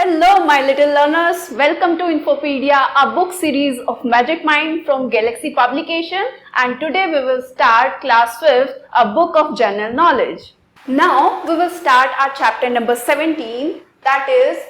Hello, my little learners. Welcome to Infopedia, a book series of Magic Mind from Galaxy Publication. And today we will start class 5th, a book of general knowledge. Now we will start our chapter number 17, that is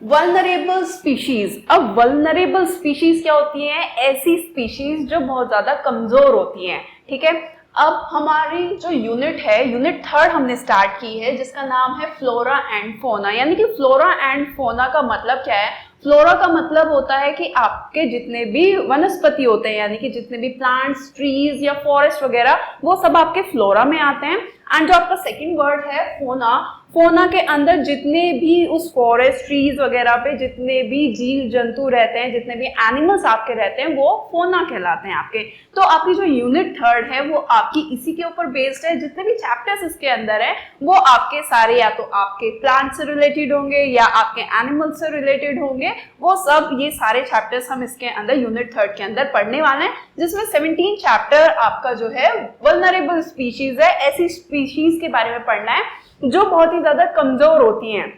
vulnerable species. अब vulnerable species क्या होती हैं? ऐसी species जो बहुत ज़्यादा कमज़ोर होती हैं, ठीक है। अब हमारी जो यूनिट है, यूनिट 3 हमने स्टार्ट की है, जिसका नाम है फ्लोरा एंड फोना। यानी कि फ्लोरा एंड फोना का मतलब क्या है? फ्लोरा का मतलब होता है कि आपके जितने भी वनस्पति होते हैं, यानी कि जितने भी प्लांट्स, ट्रीज या फॉरेस्ट वगैरह, वो सब आपके फ्लोरा में आते हैं। एंड जो आपका सेकंड वर्ड है फोना, फोना के अंदर जितने भी उस फॉरेस्ट, ट्रीज वगैरह पे जितने भी जीव जंतु रहते हैं, जितने भी एनिमल्स आपके रहते हैं, वो फोना कहलाते हैं आपके। तो आपकी जो यूनिट 3 है वो आपकी इसी के ऊपर बेस्ड है। जितने भी चैप्टर्स इसके अंदर है वो आपके सारे या तो आपके प्लांट से रिलेटेड होंगे या आपके एनिमल से रिलेटेड होंगे। वो सब ये सारे चैप्टर्स हम इसके अंदर यूनिट 3 के अंदर पढ़ने वाले हैं, जिसमें 17 चैप्टर आपका जो है वल्नरेबल स्पीशीज है। ऐसी स्पीशीज के बारे में पढ़ना है जो बहुत ही ज्यादा कमजोर होती हैं,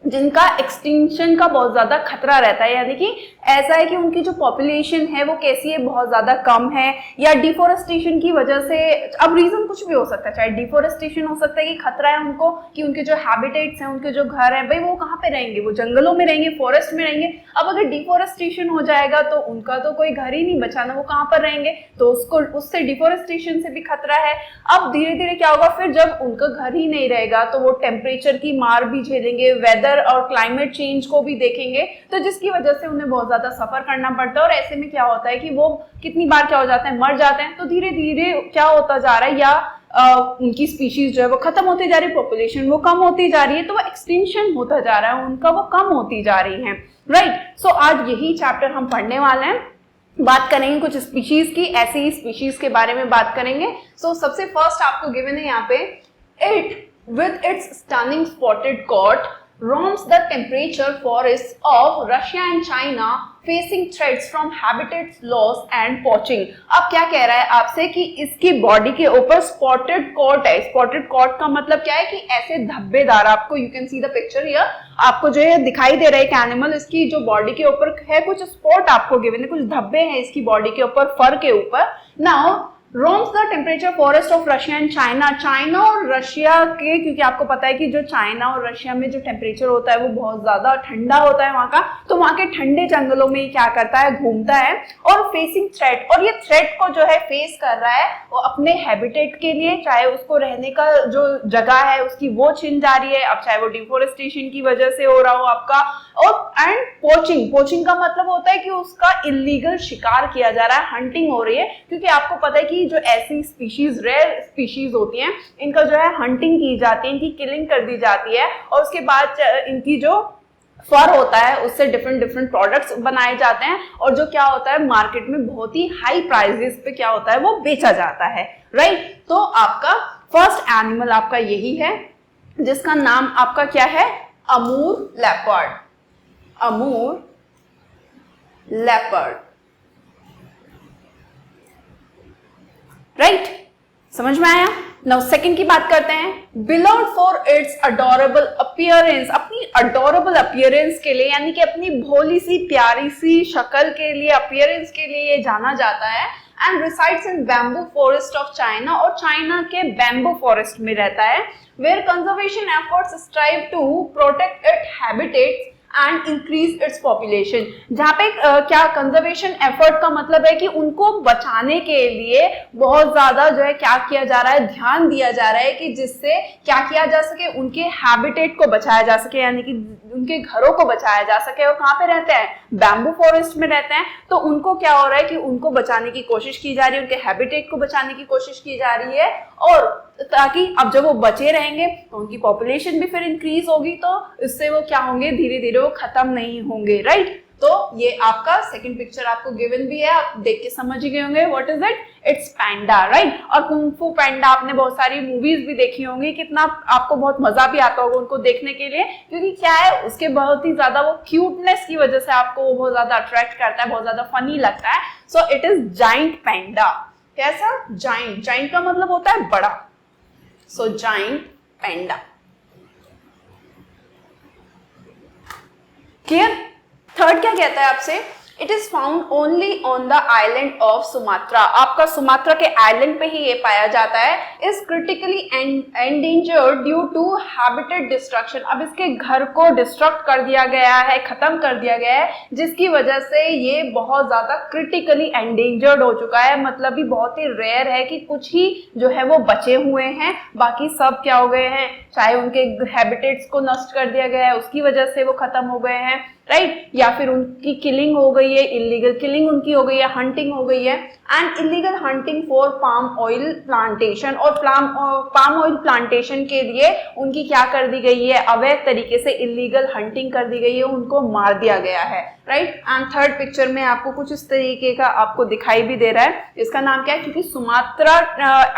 जिनका एक्सटिंक्शन का बहुत ज्यादा खतरा रहता है। यानी कि ऐसा है कि उनकी जो पॉपुलेशन है वो कैसी है, बहुत ज्यादा कम है, या डिफोरेस्टेशन की वजह से। अब रीजन कुछ भी हो सकता है, चाहे डिफोरेस्टेशन हो सकता है कि खतरा है उनको, कि उनके जो हैबिटेट्स हैं, उनके जो घर हैं, भाई वो कहाँ पे रहेंगे? वो जंगलों में रहेंगे, फॉरेस्ट में रहेंगे। अब अगर डिफोरेस्टेशन हो जाएगा तो उनका तो कोई घर ही नहीं बचा ना, वो कहाँ पर रहेंगे? तो उसको उससे डिफोरेस्टेशन से भी खतरा है। अब धीरे धीरे क्या होगा, फिर जब उनका घर ही नहीं रहेगा तो वो टेम्परेचर की मार भी झेलेंगे, वेदर और क्लाइमेट चेंज को भी देखेंगे, तो जिसकी वजह से उन्हें बहुत ज्यादा सफर करना पड़ता है। और ऐसे में क्या होता है कि वो कितनी बार क्या हो जाते हैं, मर जाते हैं। तो धीरे धीरे क्या होता जा रहा है, या उनकी स्पीशीज जो है वो खत्म होती जा रही है, पॉपुलेशन वो कम होती जा रही है, तो वो एक्सटिंक्शन होता जा रहा है उनका, वो कम होती जा रही है, राइट। सो आज यही चैप्टर हम पढ़ने वाले हैं, बात करेंगे कुछ स्पीशीज की, ऐसे ही स्पीशीज के बारे में बात करेंगे। सो सबसे फर्स्ट आपको गिवन है यहाँ पे, it with its stunning spotted coat roams the temperature forests of Russia and China, facing threats from habitat loss and poaching। अब क्या कह रहा है आपसे कि इसकी बॉडी के ऊपर स्पॉटेड कोट है। स्पॉटेड कोट का मतलब क्या है कि ऐसे धब्बेदार, आपको you can see the picture here, आपको जो है दिखाई दे रहा है एक एनिमल, इसकी जो बॉडी के ऊपर है कुछ स्पॉट आपको गिवन है, कुछ धब्बे हैं इसकी बॉडी के ऊपर, फर के ऊपर। Now roams the temperature forest of Russia and China. China और रशिया के, क्योंकि आपको पता है कि जो चाइना और रशिया में जो टेम्परेचर होता है वो बहुत ज्यादा ठंडा होता है वहां का, तो वहां के ठंडे जंगलों में क्या करता है, घूमता है। और फेसिंग थ्रेट, और ये थ्रेट को जो है फेस कर रहा है वो अपने हैबिटेट के लिए, चाहे उसको रहने का जो जगह है उसकी वो छिन जा रही है, अब चाहे वो डिफोरेस्टेशन की वजह से हो रहा हो आपका, और एंड पोचिंग। पोचिंग का मतलब होता है कि उसका इलीगल शिकार किया जा रहा है, हंटिंग हो रही है। क्योंकि आपको पता है कि जो ऐसी स्पीशीज, रेयर स्पीशीज होती हैं, इनका जो है हंटिंग की जाती है, इनकी किलिंग कर दी जाती है, और उसके बाद इनकी जो फर होता है उससे डिफरेंट डिफरेंट प्रोडक्ट्स बनाए जाते हैं, और जो क्या होता है मार्केट में बहुत ही हाई प्राइसेस पे क्या होता है वो बेचा जाता है, राइट। तो आपका फर्स्ट एनिमल आपका यही है, जिसका नाम आपका क्या है, अमूर लेपर्ड। अमूर लेपर्ड, राइट, समझ में आया। नाउ सेकंड की बात करते हैं, बिलोव्ड फॉर इट्स अडोरेबल अपीयरेंस। अपनी अडोरेबल अपीयरेंस के लिए, यानी कि अपनी भोली सी प्यारी सी शक्ल के लिए, अपीयरेंस के लिए ये जाना जाता है। And resides in bamboo forest of China, और चाइना के बैम्बू फॉरेस्ट में रहता है। Where conservation efforts strive to protect it habitats and increase its population. जहाँ पे क्या कंजर्वेशन एफर्ट का मतलब है कि उनको बचाने के लिए बहुत ज्यादा जो है क्या किया जा रहा है, ध्यान दिया जा रहा है कि जिससे क्या किया जा सके, उनके हैबिटेट को बचाया जा सके, यानी कि उनके घरों को बचाया जा सके। और कहाँ पे रहते हैं, बैम्बू फॉरेस्ट में रहते हैं, तो उनको क्या हो रहा है कि उनको बचाने की कोशिश की जा रही है, उनके हैबिटेट को बचाने की कोशिश की जा रही है, और ताकि अब जब वो बचे रहेंगे तो उनकी पॉपुलेशन भी फिर इंक्रीज होगी, तो इससे वो क्या होंगे, धीरे धीरे वो खत्म नहीं होंगे, राइट। तो ये आपका सेकंड पिक्चर आपको गिवन भी है, आप देख के समझ ही गए होंगे what is it, it's panda, right. और कुंग फू पैंडा आपने बहुत सारी मूवीज भी देखी होंगी, कितना आपको बहुत मजा भी आता होगा उनको देखने के लिए, क्योंकि क्या है उसके बहुत ही ज्यादा वो क्यूटनेस की वजह से आपको वो बहुत ज्यादा अट्रैक्ट करता है, बहुत ज्यादा फनी लगता है। So it is giant panda. कैसा, जाइंट, जाइंट का मतलब होता है बड़ा, so giant panda. Clear. Third क्या कहता है आपसे, it is found only on the island of Sumatra, आपका सुमात्रा के आइलैंड पे ही ये पाया जाता है। Is critically endangered due to habitat destruction, अब इसके घर को डिस्ट्रक्ट कर दिया गया है, खत्म कर दिया गया है, जिसकी वजह से ये बहुत ज्यादा क्रिटिकली एंडेंजर्ड हो चुका है। मतलब ही बहुत ही रेयर है कि कुछ ही जो है वो बचे हुए हैं, बाकी सब क्या हो गए हैं, चाहे उनके हैबिटेट्स को नष्ट कर दिया गया है उसकी वजह से वो खत्म हो गए हैं, राइट, या फिर उनकी किलिंग हो गई है, इलीगल किलिंग उनकी हो गई है, हंटिंग हो गई है, and illegal hunting for palm oil plantation, और पाम ऑयल प्लांटेशन के लिए उनकी क्या कर दी गई है, अवैध तरीके से इलीगल हंटिंग कर दी गई है, उनको मार दिया गया है, राइट। एंड थर्ड पिक्चर में आपको कुछ इस तरीके का आपको दिखाई भी दे रहा है। इसका नाम क्या है, क्योंकि सुमात्रा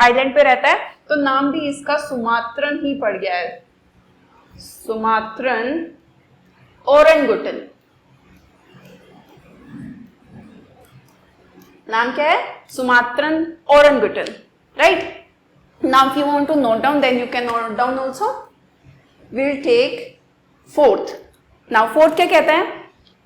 आइलैंड पे रहता है तो नाम भी इसका सुमात्रन ही पड़ गया है, सुमात्रन ओरंगुटन। नाम क्या है, Sumatran orangutan, right. Now if you want to note down then you can note down also. Will take fourth. Now fourth क्या कहता है,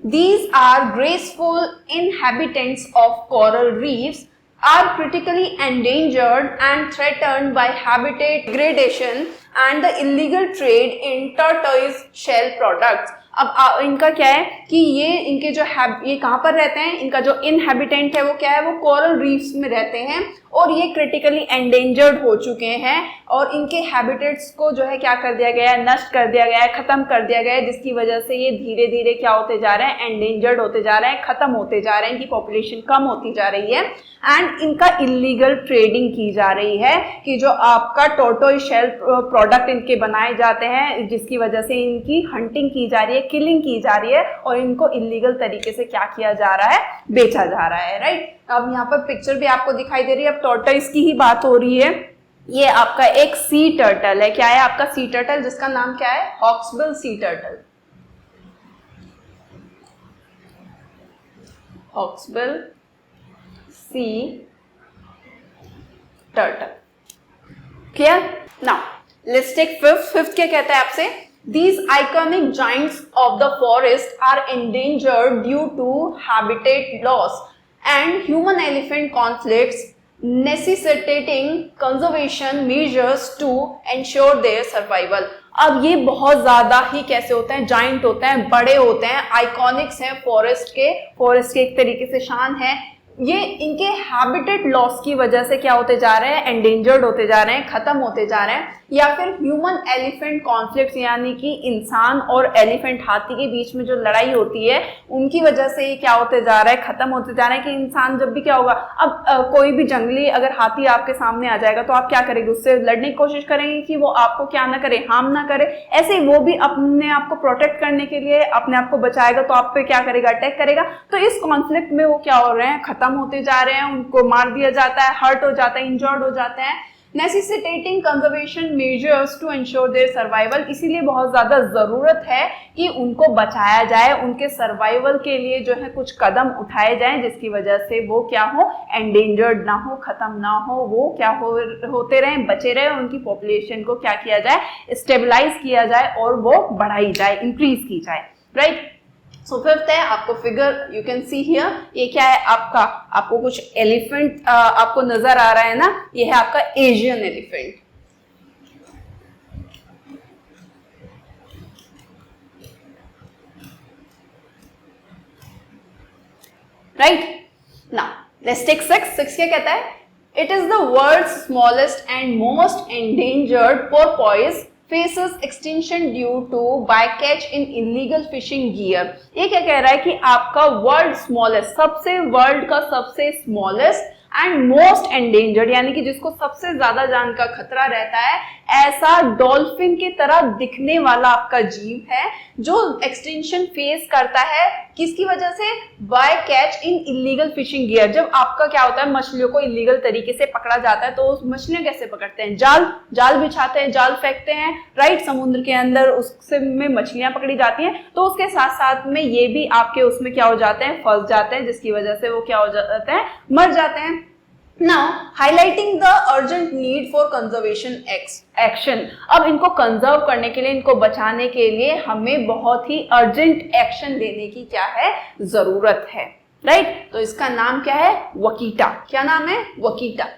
these are graceful inhabitants of coral reefs are critically endangered and threatened by habitat degradation and the illegal trade in tortoise shell products। अब इनका क्या है कि ये इनके जो ये कहाँ पर रहते हैं, इनका जो इनहैबिटेंट है वो क्या है, वो कोरल रीफ्स में रहते हैं और ये क्रिटिकली एंडेंजर्ड हो चुके हैं और इनके हैबिटेट्स को जो है क्या कर दिया गया है, नष्ट कर दिया गया है, खत्म कर दिया गया है, जिसकी वजह से ये धीरे धीरे क्या होते जा रहे हैं, एंडेंजर्ड होते जा रहे हैं, खत्म होते जा रहे हैं, इनकी पॉपुलेशन कम होती जा रही है एंड इनका इलीगल ट्रेडिंग की जा रही है कि जो आपका टोर्टोइस शेल प्रोडक्ट इनके बनाए जाते हैं, जिसकी वजह से इनकी हंटिंग की जा रही है, किलिंग की जा रही है और इनको इलीगल तरीके से क्या किया जा रहा है, बेचा जा रहा है, राइट। अब यहाँ पर पिक्चर भी आपको दिखाई दे रही है, अब टोर्टोइस की ही बात हो रही है। ये आपका एक सी टर्टल है, क्या है आपका सी टर्टल, जिसका नाम क्या है, hawksbill sea turtle, hawksbill sea turtle, clear. Now let's take fifth. Fifth क्या कहता है आपसे, These iconic giants of the forest are endangered due to habitat loss and human-elephant conflicts, necessitating conservation measures to ensure their survival। अब ये बहुत ज्यादा ही कैसे होते हैं, जाइंट होते हैं, बड़े होते हैं, आइकॉनिक्स हैं, फॉरेस्ट के एक तरीके से शान है। ये इनके हैबिटेट लॉस की वजह से क्या होते जा रहे हैं, एंडेंजर्ड होते जा रहे हैं, खत्म होते जा रहे हैं, या फिर ह्यूमन एलिफेंट कॉन्फ्लिक्ट यानी कि इंसान और एलिफेंट हाथी के बीच में जो लड़ाई होती है उनकी वजह से ये क्या होते जा रहा है, खत्म होते जा रहे हैं। कि इंसान जब भी क्या होगा, अब कोई भी जंगली अगर हाथी आपके सामने आ जाएगा तो आप क्या करेंगे, उससे लड़ने की कोशिश करेंगे कि वो आपको क्या ना करे, हार्म ना करे। ऐसे ही वो भी अपने आप को प्रोटेक्ट करने के लिए अपने आप को बचाएगा तो आप पे क्या करेगा, अटैक करेगा। तो इस कॉन्फ्लिक्ट में वो क्या हो रहे हैं, खत्म होते जा रहे हैं, उनको मार दिया जाता है, हर्ट हो जाता है, इंजर्ड हो जाते हैं। necessitating conservation measures to ensure their survival, इसीलिए बहुत ज्यादा जरूरत है कि उनको बचाया जाए, उनके सर्वाइवल के लिए जो है कुछ कदम उठाए जाएं जिसकी वजह से वो क्या हो, एंडेंजर्ड ना हो, खत्म ना हो, वो क्या होते रहे, बचे रहे, उनकी पॉपुलेशन को क्या किया जाए, स्टेबलाइज किया जाए और वो बढ़ाई जाए, इंक्रीज की जाए, राइट। सो फिफ्थ है आपको figure, you can see here, ये क्या है आपका, आपको कुछ एलिफेंट आपको नजर आ रहा है ना, ये है आपका Asian elephant, right. Now let's take six. Six क्या कहता है, it is the world's smallest and most endangered porpoise faces extinction due to bycatch in illegal fishing gear। ये क्या कह रहा है कि आपका वर्ल्ड स्मॉलेस्ट, सबसे वर्ल्ड का सबसे स्मॉलेस्ट एंड मोस्ट एंडेंजर्ड यानी कि जिसको सबसे ज्यादा जान का खतरा रहता है, ऐसा डॉल्फिन की तरह दिखने वाला आपका जीव है जो एक्सटिंक्शन फेस करता है। किसकी वजह से, bycatch in illegal fishing gear. जब आपका क्या होता है, मछलियों को इलीगल तरीके से पकड़ा जाता है तो उस मछलियां कैसे पकड़ते हैं, जाल बिछाते हैं, जाल फेंकते हैं, राइट, समुद्र के अंदर उससे में मछलियां पकड़ी जाती हैं। तो उसके साथ साथ में ये भी आपके उसमें क्या हो जाते हैं, फंस जाते हैं, जिसकी वजह से वो क्या हो जाते हैं, मर जाते हैं, Now, highlighting the urgent need for conservation action. अब इनको कंजर्व करने के लिए, इनको बचाने के लिए हमें बहुत ही अर्जेंट एक्शन लेने की क्या है, जरूरत है, राइट? तो इसका नाम क्या है, वकीटा। क्या नाम है, वकीटा,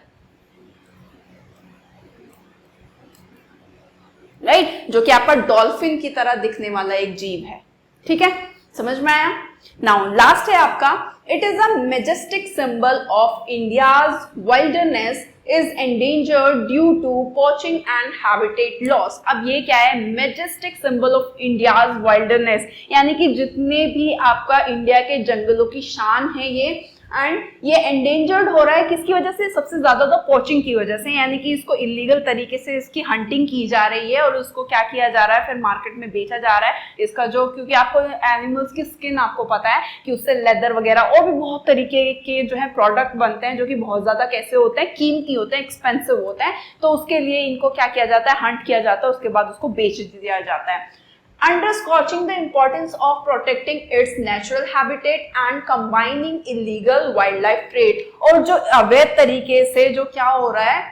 राइट? जो कि आपका डॉल्फिन की तरह दिखने वाला एक जीव है, ठीक है, समझ में आया? नाउ लास्ट है आपका, it is a majestic symbol of India's wildness is endangered due to poaching and habitat loss. अब ये क्या है, majestic symbol of India's wildness, यानी कि जितने भी आपका इंडिया के जंगलों की शान है ये, एंड ये एंडेंजर्ड हो रहा है किसकी वजह से, सबसे ज्यादा तो पोचिंग की वजह से, यानी कि इसको इलीगल तरीके से इसकी हंटिंग की जा रही है और उसको क्या किया जा रहा है, फिर मार्केट में बेचा जा रहा है इसका जो, क्योंकि आपको एनिमल्स की स्किन आपको पता है कि उससे लेदर वगैरह और भी बहुत तरीके के जो है प्रोडक्ट बनते हैं, जो कि बहुत ज्यादा कैसे होते हैं, कीमती होते हैं, एक्सपेंसिव होते हैं, तो उसके लिए इनको क्या किया जाता है, हंट किया जाता है, उसके बाद उसको बेच दिया जाता है। Underscoring the importance of protecting its natural habitat and combining illegal wildlife trade। और जो अवैध तरीके से जो क्या हो रहा है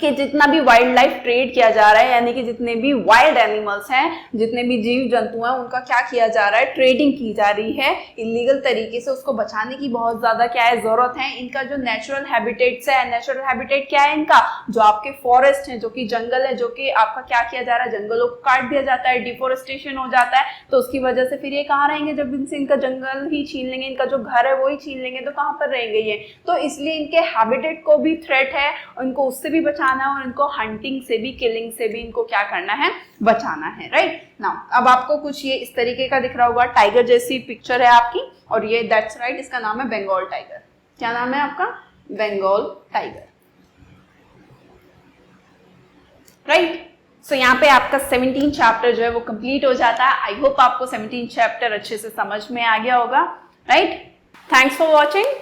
कि जितना भी वाइल्ड लाइफ ट्रेड किया जा रहा है, यानी कि जितने भी वाइल्ड एनिमल्स हैं, जितने भी जीव जंतु हैं, उनका क्या किया जा रहा है, ट्रेडिंग की जा रही है इलीगल तरीके से, उसको बचाने की बहुत ज्यादा क्या है, जरूरत है। इनका जो नेचुरल हैबिटेट्स है, नेचुरल हैबिटेट क्या है इनका, जो आपके फॉरेस्ट है, जो कि जंगल है, जो कि आपका क्या किया जा रहा है, जंगलों को काट दिया जाता है, डिफोरेस्टेशन हो जाता है, तो उसकी वजह से फिर ये कहाँ रहेंगे, जब इनसे इनका जंगल ही छीन लेंगे, इनका जो घर है वो ही छीन लेंगे, तो कहाँ पर रहेंगे ये, तो इसलिए इनके हैबिटेट को भी थ्रेट है, उनको उससे भी बचाना और इनको हंटिंग से भी, किलिंग से भी इनको क्या करना है, बचाना है, राइट? नाउ अब आपको कुछ ये इस तरीके का दिख रहा होगा, टाइगर जैसी पिक्चर है आपकी, और ये दैट्स राइट, इसका नाम है बंगाल टाइगर। क्या नाम है आपका, बंगाल टाइगर, राइट? सो यहाँ पे आपका 17 चैप्टर जो है वो कंप्लीट हो जाता है। आई होप आपको 17 चैप्टर अच्छे से समझ में आ गया होगा, राइट? Thanks for watching.